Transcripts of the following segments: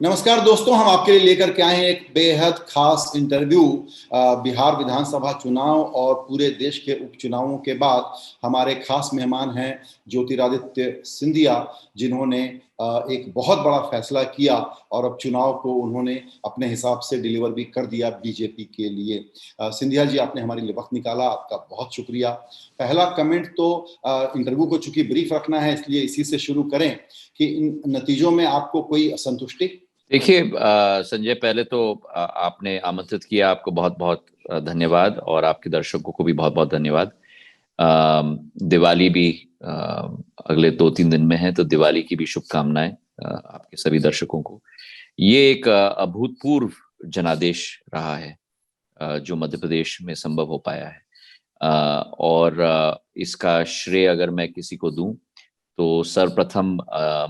नमस्कार दोस्तों, हम आपके लिए लेकर के आए हैं एक बेहद खास इंटरव्यू। बिहार विधानसभा चुनाव और पूरे देश के उपचुनावों के बाद हमारे खास मेहमान हैं ज्योतिरादित्य सिंधिया, जिन्होंने एक बहुत बड़ा फैसला किया और अब चुनाव को उन्होंने अपने हिसाब से डिलीवर भी कर दिया बीजेपी के लिए। सिंधिया जी, आपने हमारे लिए वक्त निकाला, आपका बहुत शुक्रिया। पहला कमेंट तो इंटरव्यू को चूंकि ब्रीफ रखना है, इसलिए इसी से शुरू करें कि इन नतीजों में आपको कोई असंतुष्टि? देखिए संजय, पहले तो आपने आमंत्रित किया, आपको बहुत बहुत धन्यवाद और आपके दर्शकों को भी बहुत बहुत धन्यवाद। दिवाली भी अगले 2-3 दिन में है, तो दिवाली की भी शुभकामनाएं आपके सभी दर्शकों को। ये एक अभूतपूर्व जनादेश रहा है जो मध्य प्रदेश में संभव हो पाया है, और इसका श्रेय अगर मैं किसी को दूं तो सर्वप्रथम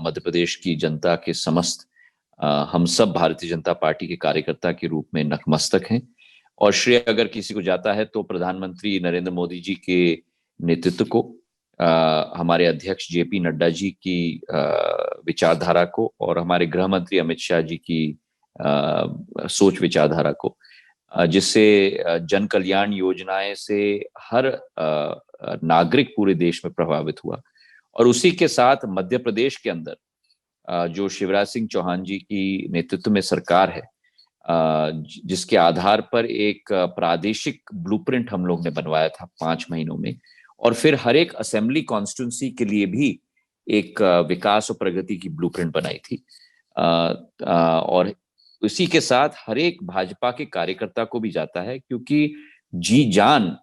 मध्य प्रदेश की जनता के समस्त हम सब भारतीय जनता पार्टी के कार्यकर्ता के रूप में नतमस्तक हैं। और श्रेय अगर किसी को जाता है तो प्रधानमंत्री नरेंद्र मोदी जी के नेतृत्व को, हमारे अध्यक्ष जेपी नड्डा जी की विचारधारा को, और हमारे गृह मंत्री अमित शाह जी की सोच विचारधारा को, जिससे जन कल्याण योजनाएं से हर नागरिक पूरे देश में प्रभावित हुआ। और उसी के साथ मध्य प्रदेश के अंदर जो शिवराज सिंह चौहान जी की नेतृत्व में सरकार है, जिसके आधार पर एक प्रादेशिक ब्लूप्रिंट हम लोग ने बनवाया था 5 महीनों में, और फिर हर एक असेंबली कॉन्स्टिट्यूंसी के लिए भी एक विकास और प्रगति की ब्लूप्रिंट बनाई थी। और इसी के साथ हर एक भाजपा के कार्यकर्ता को भी जाता है, क्योंकि जी जान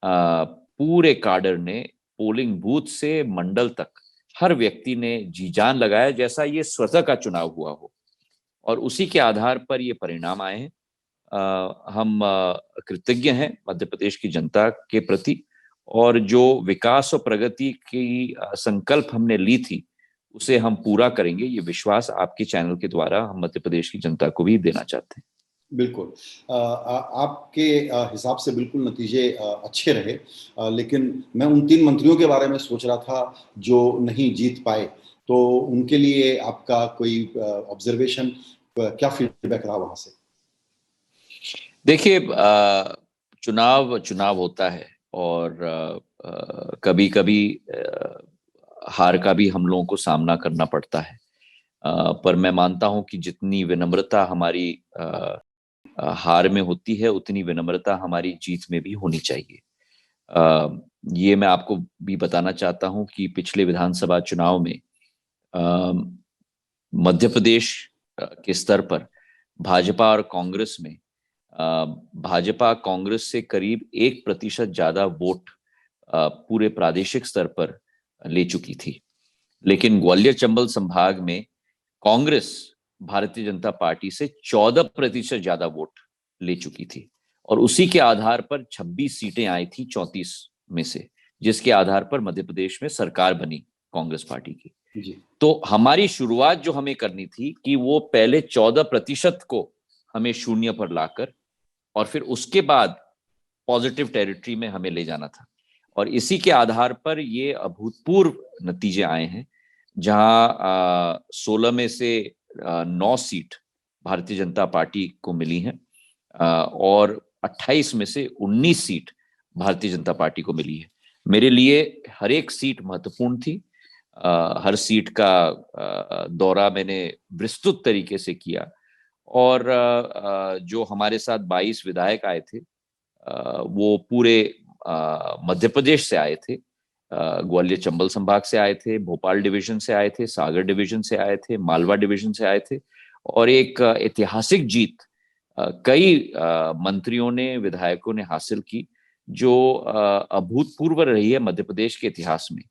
पूरे काडर ने, पोलिंग बूथ से मंडल तक हर व्यक्ति ने जी जान लगाया, जैसा ये स्वतः का चुनाव हुआ हो, और उसी के आधार पर ये परिणाम आए हैं। हम कृतज्ञ हैं मध्य प्रदेश की जनता के प्रति, और जो विकास और प्रगति की संकल्प हमने ली थी उसे हम पूरा करेंगे, ये विश्वास आपके चैनल के द्वारा हम मध्य प्रदेश की जनता को भी देना चाहते हैं। बिल्कुल, आपके हिसाब से बिल्कुल नतीजे अच्छे रहे, लेकिन मैं उन 3 मंत्रियों के बारे में सोच रहा था जो नहीं जीत पाए, तो उनके लिए आपका कोई ऑब्जर्वेशन, क्या फीडबैक रहा वहां से? देखिए, चुनाव होता है, और कभी कभी हार का भी हम लोगों को सामना करना पड़ता है, पर मैं मानता हूं कि जितनी विनम्रता हमारी हार में होती है, उतनी विनम्रता हमारी जीत में भी होनी चाहिए। ये मैं आपको भी बताना चाहता हूं कि पिछले विधानसभा चुनाव में मध्य प्रदेश के स्तर पर भाजपा और कांग्रेस में भाजपा कांग्रेस से करीब 1% ज्यादा वोट पूरे प्रादेशिक स्तर पर ले चुकी थी, लेकिन ग्वालियर चंबल संभाग में कांग्रेस भारतीय जनता पार्टी से 14% ज्यादा वोट ले चुकी थी, और उसी के आधार पर 26 सीटें आई थी 34 में से, जिसके आधार पर मध्य प्रदेश में सरकार बनी कांग्रेस पार्टी की। जी। तो हमारी शुरुआत जो हमें करनी थी कि वो पहले 14% को हमें शून्य पर लाकर, और फिर उसके बाद पॉजिटिव टेरिटरी में हमें ले जाना था, और इसी के आधार पर ये अभूतपूर्व नतीजे आए हैं, जहां 16 में से 9 सीट भारतीय जनता पार्टी को मिली हैं, और 28 में से 19 सीट भारतीय जनता पार्टी को मिली है। मेरे लिए हर एक सीट महत्वपूर्ण थी। हर सीट का दौरा मैंने विस्तृत तरीके से किया, और जो हमारे साथ 22 विधायक आए थे, वो पूरे मध्य प्रदेश से आए थे। ग्वालियर चंबल संभाग से आए थे, भोपाल डिवीजन से आए थे, सागर डिवीजन से आए थे, मालवा डिवीजन से आए थे, और एक ऐतिहासिक जीत कई मंत्रियों ने, विधायकों ने हासिल की, जो अभूतपूर्व रही है मध्य प्रदेश के इतिहास में।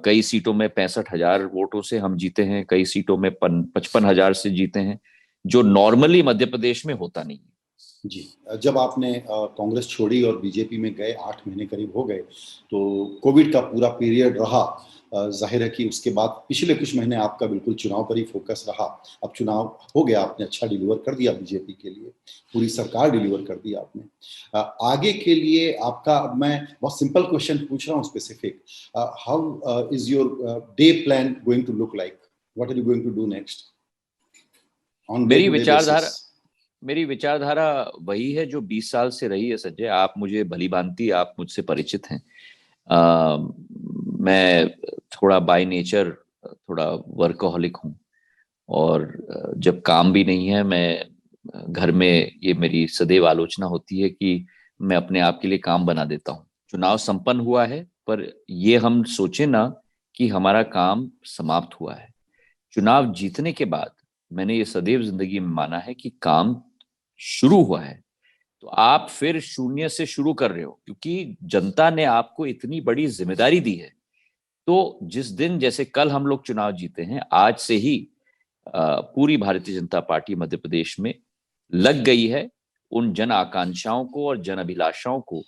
कई सीटों में 65,000 वोटों से हम जीते हैं, कई सीटों में 55,000 से जीते हैं, जो नॉर्मली मध्य प्रदेश में होता नहीं है। जी, जब आपने कांग्रेस छोड़ी और बीजेपी में गए, 8 महीने करीब हो गए, तो कोविड का पूरा पीरियड रहा। जाहिर है कि उसके बाद पिछले कुछ महीने आपका बिल्कुल चुनाव पर ही फोकस रहा। अब चुनाव हो गया, आपने अच्छा डिलीवर कर दिया बीजेपी के लिए, पूरी सरकार डिलीवर कर दी आपने। आगे के लिए आपका, मैं बहुत सिंपल क्वेश्चन पूछ रहा हूँ specific, how is your day plan going to look like? What are you going to do next? On day मेरी टू डे विचारधारा बेसिस? मेरी विचारधारा वही है जो 20 साल से रही है संजय। आप मुझे भली भांति, आप मुझसे परिचित हैं। मैं थोड़ा बाय नेचर थोड़ा वर्कहोलिक हूँ। और जब काम भी नहीं है, मैं घर में, ये मेरी सदैव आलोचना होती है कि मैं अपने आप के लिए काम बना देता हूँ। चुनाव संपन्न हुआ है, पर ये हम सोचे ना कि हमारा काम समाप्त हुआ है। चुनाव जीतने के बाद मैंने ये सदैव जिंदगी में माना है कि काम शुरू हुआ है। तो आप फिर शून्य से शुरू कर रहे हो, क्योंकि जनता ने आपको इतनी बड़ी जिम्मेदारी दी है। तो जिस दिन, जैसे कल हम लोग चुनाव जीते हैं, आज से ही पूरी भारतीय जनता पार्टी मध्य प्रदेश में लग गई है उन जन आकांक्षाओं को और जन अभिलाषाओं को,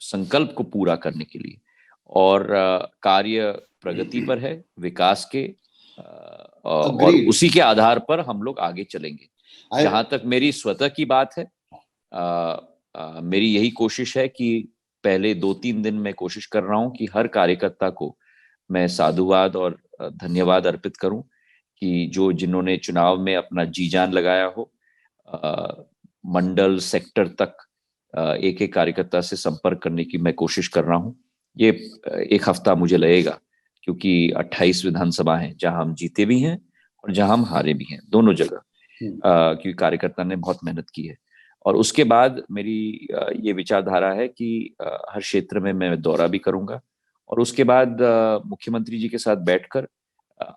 संकल्प को पूरा करने के लिए। और कार्य प्रगति पर है, विकास के, और अग्रीड। उसी के आधार पर हम लोग आगे चलेंगे। आई जहां तक मेरी स्वतः की बात है, मेरी यही कोशिश है कि पहले 2-3 दिन मैं कोशिश कर रहा हूं कि हर कार्यकर्ता को मैं साधुवाद और धन्यवाद अर्पित करूं कि जो जिन्होंने चुनाव में अपना जी जान लगाया हो। मंडल सेक्टर तक एक एक कार्यकर्ता से संपर्क करने की मैं कोशिश कर रहा हूं। ये एक हफ्ता मुझे लगेगा, क्योंकि 28 विधानसभा हैं जहां हम जीते भी हैं और जहां हम हारे भी हैं, दोनों जगह। क्योंकि कार्यकर्ता ने बहुत मेहनत की है। और उसके बाद मेरी ये विचारधारा है कि हर क्षेत्र में मैं दौरा भी करूंगा। और उसके बाद मुख्यमंत्री जी के साथ बैठकर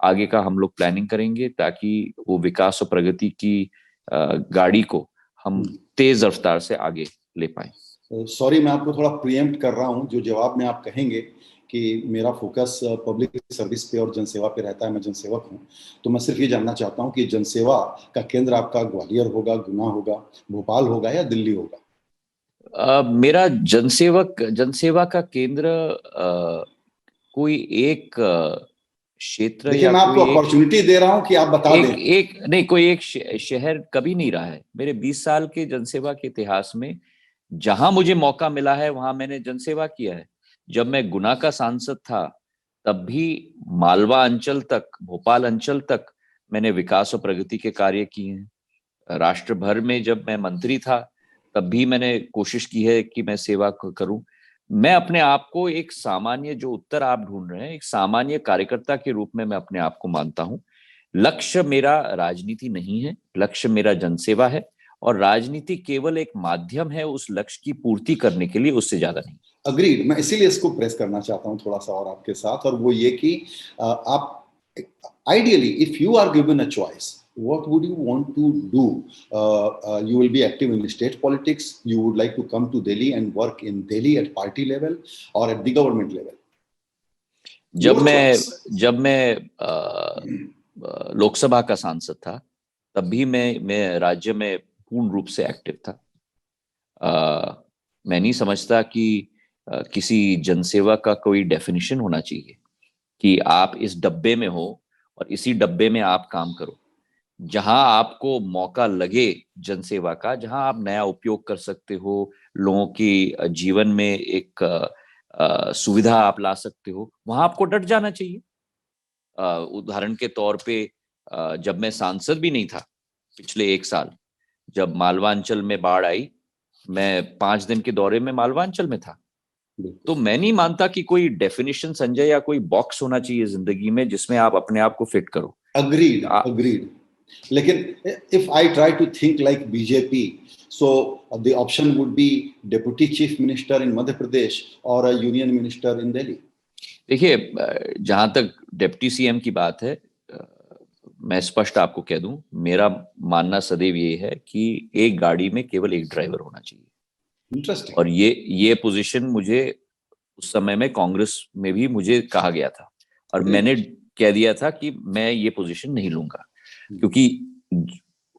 आगे का हम लोग प्लानिंग करेंगे, ताकि वो विकास और प्रगति की गाड़ी को हम तेज रफ्तार से आगे ले पाए। सॉरी, मैं आपको थोड़ा प्रीएम्प्ट कर रहा हूं। जो जवाब में आप कहेंगे कि मेरा फोकस पब्लिक सर्विस पे और जनसेवा पे रहता है, मैं जनसेवक हूं, तो मैं सिर्फ ये जानना चाहता हूं कि जनसेवा का केंद्र आपका ग्वालियर होगा, गुना होगा, भोपाल होगा या दिल्ली होगा? मेरा जनसेवा का केंद्र कोई एक क्षेत्र देखिए, या मैं आपको कोई एक अपॉर्चुनिटी दे रहा हूं कि आप बता एक दें। एक नहीं, कोई एक शहर कभी नहीं रहा है मेरे 20 साल के जनसेवा के इतिहास में। जहां मुझे मौका मिला है वहां मैंने जनसेवा किया है। जब मैं गुना का सांसद था, तब भी मालवा अंचल तक, भोपाल अंचल तक मैंने विकास और प्रगति के कार्य किए हैं। राष्ट्र भर में जब मैं मंत्री था, तब भी मैंने कोशिश की है कि मैं सेवा करूं। मैं अपने आप को एक सामान्य, जो उत्तर आप ढूंढ रहे हैं, एक सामान्य कार्यकर्ता के रूप में मैं अपने आप को मानता हूं। लक्ष्य मेरा राजनीति नहीं है, लक्ष्य मेरा जनसेवा है। और राजनीति केवल एक माध्यम है उस लक्ष्य की पूर्ति करने के लिए, उससे ज्यादा नहीं। अग्रीड। मैं इसीलिए इसको प्रेस करना चाहता हूं थोड़ा सा और आपके साथ, और वो ये कि आप ideally if you are given a choice, what would you want to do? You will be active in state politics. You would like to come to Delhi and work in Delhi at party level or at the government level? जब Your मैं choice. जब मैं लोकसभा का सांसद था, तब भी मैं राज्य में पूर्ण रूप से एक्टिव था। मैं नहीं समझता कि किसी जनसेवा का कोई डेफिनेशन होना चाहिए कि आप इस डब्बे में हो और इसी डब्बे में आप काम करो। जहां आपको मौका लगे जनसेवा का, जहां आप नया उपयोग कर सकते हो, लोगों की जीवन में एक सुविधा आप ला सकते हो, वहां आपको डट जाना चाहिए। उदाहरण के तौर पे, जब मैं सांसद भी नहीं था पिछले 1 साल, जब मालवांचल में बाढ़ आई, मैं 5 दिन के दौरे में मालवांचल में था। तो मैं नहीं मानता कि कोई डेफिनेशन संजय या कोई बॉक्स होना चाहिए जिंदगी में जिसमें आप अपने आप को फिट करो। Agreed, agreed. लेकिन if I try to think like BJP, so the option would be deputy chief minister in Madhya Pradesh or a union minister in Delhi. देखिए, जहां तक डिप्टी सीएम की बात है, मैं स्पष्ट आपको कह दूं, मेरा मानना सदैव ये है कि एक गाड़ी में केवल एक ड्राइवर होना चाहिए। Interesting. और ये पोजीशन मुझे उस समय में कांग्रेस में भी मुझे कहा गया था, और मैंने कह दिया था कि मैं ये पोजीशन नहीं लूंगा, क्योंकि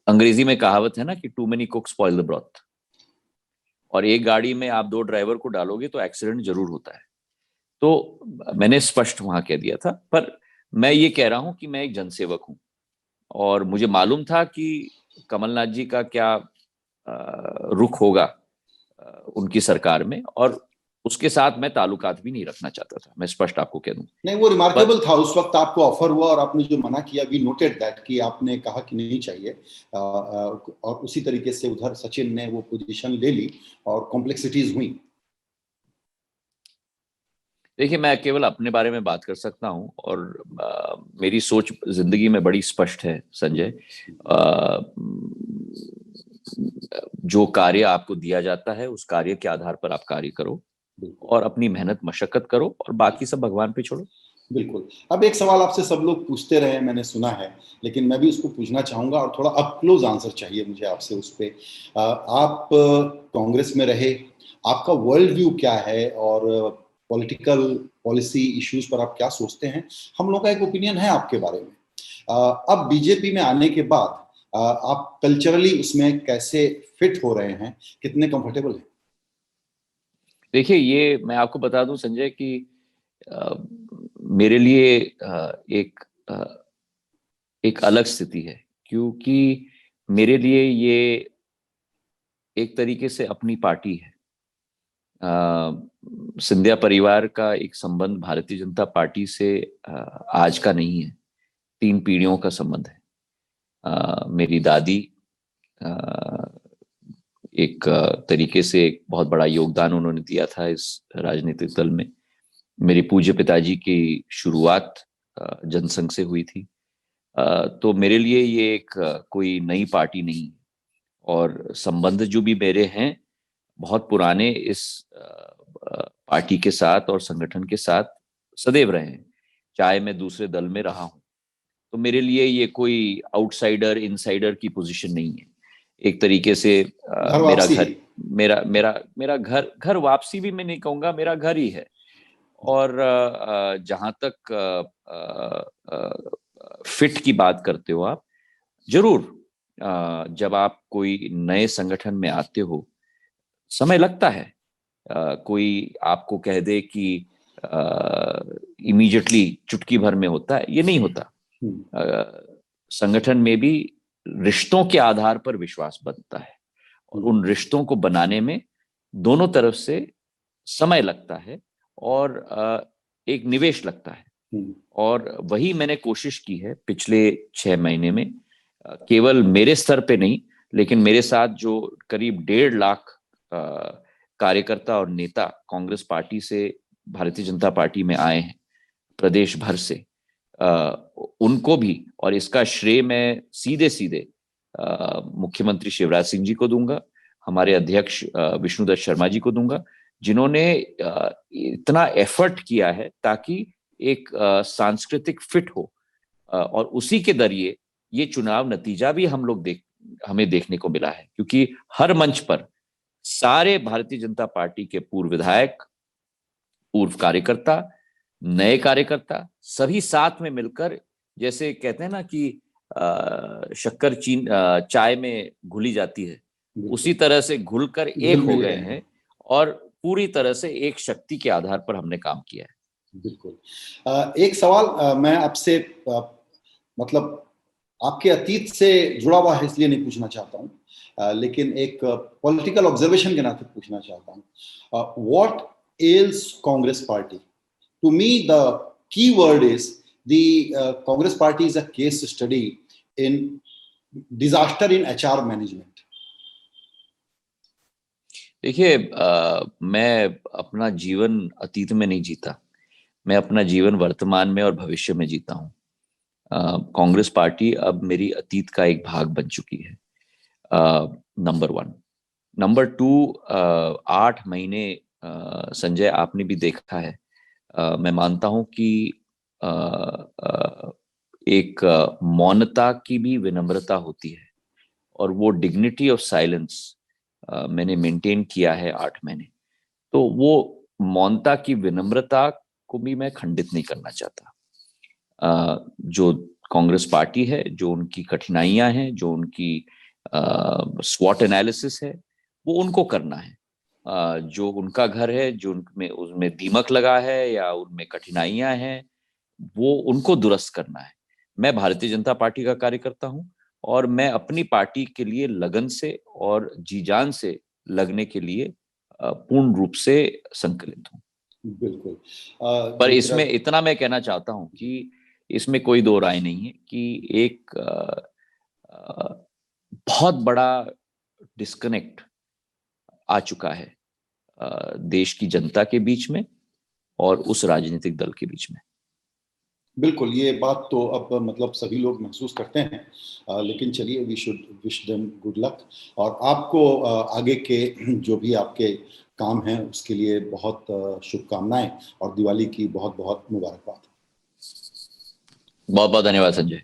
अंग्रेजी में कहावत है ना कि too many cooks spoil the broth. और एक गाड़ी में आप 2 ड्राइवर को डालोगे तो एक्सीडेंट जरूर होता है। तो मैंने स्पष्ट वहां कह दिया था। पर मैं ये कह रहा हूं कि मैं एक जनसेवक हूं, और मुझे मालूम था कि कमलनाथ जी का क्या रुख होगा उनकी सरकार में, और उसके साथ मैं ताल्लुकात भी नहीं रखना चाहता था, मैं स्पष्ट आपको कह दूं। नहीं, वो रिमार्केबल था। उस वक्त आपको ऑफर हुआ और आपने जो मना किया, वी नोटेड दैट, कि आपने कहा कि नहीं चाहिए, और उसी तरीके से उधर सचिन ने वो पोजीशन ले ली और कॉम्प्लेक्सिटीज हुई। देखिए, मैं केवल अपने बारे में बात कर सकता हूं और मेरी सोच जिंदगी में बड़ी स्पष्ट है संजय। जो कार्य आपको दिया जाता है उस कार्य के आधार पर आप कार्य करो और अपनी मेहनत मशक्कत करो और बाकी सब भगवान पे छोड़ो। बिल्कुल। अब एक सवाल आपसे सब लोग पूछते रहे, मैंने सुना है, लेकिन मैं भी उसको पूछना चाहूंगा और थोड़ा अप क्लोज आंसर चाहिए मुझे आपसे उस पे। आप कांग्रेस में रहे, आपका वर्ल्ड व्यू क्या है और पॉलिटिकल पॉलिसी इश्यूज पर आप क्या सोचते हैं? हम लोग का एक ओपिनियन है आपके बारे में। अब बीजेपी में आने के बाद आप कल्चरली उसमें कैसे फिट हो रहे हैं, कितने कंफर्टेबल हैं? देखिए, ये मैं आपको बता दूं संजय कि अ, मेरे लिए अ, एक अलग स्थिति है, क्योंकि मेरे लिए ये एक तरीके से अपनी पार्टी है। सिंधिया परिवार का एक संबंध भारतीय जनता पार्टी से आज का नहीं है, 3 पीढ़ियों का संबंध है। मेरी दादी अ, एक तरीके से एक बहुत बड़ा योगदान उन्होंने दिया था इस राजनीतिक दल में। मेरे पूज्य पिताजी की शुरुआत जनसंघ से हुई थी। तो मेरे लिए ये एक कोई नई पार्टी नहीं है और संबंध जो भी मेरे हैं बहुत पुराने इस पार्टी के साथ और संगठन के साथ सदैव रहे हैं, चाहे मैं दूसरे दल में रहा हूं। तो मेरे लिए ये कोई आउटसाइडर इनसाइडर की पोजीशन नहीं है। एक तरीके से घर मेरा वापसी घर है। मेरा मेरा मेरा घर घर वापसी भी मैं नहीं कहूंगा, मेरा घर ही है। और जहां तक फिट की बात करते हो आप, जरूर जब आप कोई नए संगठन में आते हो समय लगता है। कोई आपको कह दे कि इमीडिएटली चुटकी भर में होता है, ये नहीं होता। हम्म, संगठन में भी रिश्तों के आधार पर विश्वास बनता है और हम्म, उन रिश्तों को बनाने में दोनों तरफ से समय लगता है और एक निवेश लगता है। हम्म, और वही मैंने कोशिश की है पिछले 6 महीने में। केवल मेरे स्तर पे नहीं, लेकिन मेरे साथ जो करीब 1.5 लाख कार्यकर्ता और नेता कांग्रेस पार्टी से भारतीय जनता पार्टी में आए हैं प्रदेश भर से, उनको भी, और इसका श्रेय मैं सीधे सीधे मुख्यमंत्री शिवराज सिंह जी को दूंगा, हमारे अध्यक्ष विष्णुदत्त शर्मा जी को दूंगा, जिन्होंने इतना एफर्ट किया है ताकि एक सांस्कृतिक फिट हो। और उसी के जरिए ये चुनाव नतीजा भी हमें देखने को मिला है, क्योंकि हर मंच पर सारे भारतीय जनता पार्टी के पूर्व विधायक, पूर्व कार्यकर्ता, नए कार्यकर्ता सभी साथ में मिलकर, जैसे कहते हैं ना कि शक्कर चीन चाय में घुली जाती है, उसी बिल्कुल। तरह से घुलकर एक घुल हो मिल गए गए हैं। हैं और पूरी तरह से एक शक्ति के आधार पर हमने काम किया है। बिल्कुल। एक सवाल मैं आपसे, मतलब आपके अतीत से जुड़ा हुआ है इसलिए नहीं पूछना चाहता हूँ, लेकिन एक पॉलिटिकल ऑब्जर्वेशन के नाते पूछना चाहता हूँ। What else Congress party? To me the key word is the Congress party is a case study in disaster in HR management. देखिए, मैं अपना जीवन अतीत में नहीं जीता, मैं अपना जीवन वर्तमान में और भविष्य में जीता हूँ। कांग्रेस पार्टी अब मेरी अतीत का एक भाग बन चुकी है, नंबर 1। नंबर 2, 8 महीने संजय आपने भी देखा है। मैं मानता हूं कि अ, एक मौनता की भी विनम्रता होती है और वो डिग्निटी ऑफ साइलेंस मैंने मेंटेन किया है 8 महीने। तो वो मौनता की विनम्रता को भी मैं खंडित नहीं करना चाहता। जो कांग्रेस पार्टी है, जो उनकी कठिनाइयां हैं, जो उनकी स्वॉट एनालिसिस है, वो उनको करना है। जो उनका घर है, जो उनमें उसमें दीमक लगा है या उनमें कठिनाइयां हैं, वो उनको दुरुस्त करना है। मैं भारतीय जनता पार्टी का कार्यकर्ता हूं और मैं अपनी पार्टी के लिए लगन से और जी जान से लगने के लिए पूर्ण रूप से संकलित हूं। बिल्कुल। पर इसमें इतना मैं कहना चाहता हूं कि इसमें कोई दो राय नहीं है कि एक बहुत बड़ा डिस्कनेक्ट आ चुका है देश की जनता के बीच में और उस राजनीतिक दल के बीच में। बिल्कुल, ये बात तो अब मतलब सभी लोग महसूस करते हैं, लेकिन चलिए we should wish them good luck. और आपको आगे के जो भी आपके काम हैं उसके लिए बहुत शुभकामनाएं और दिवाली की बहुत बहुत मुबारकबाद। बहुत बहुत धन्यवाद संजय।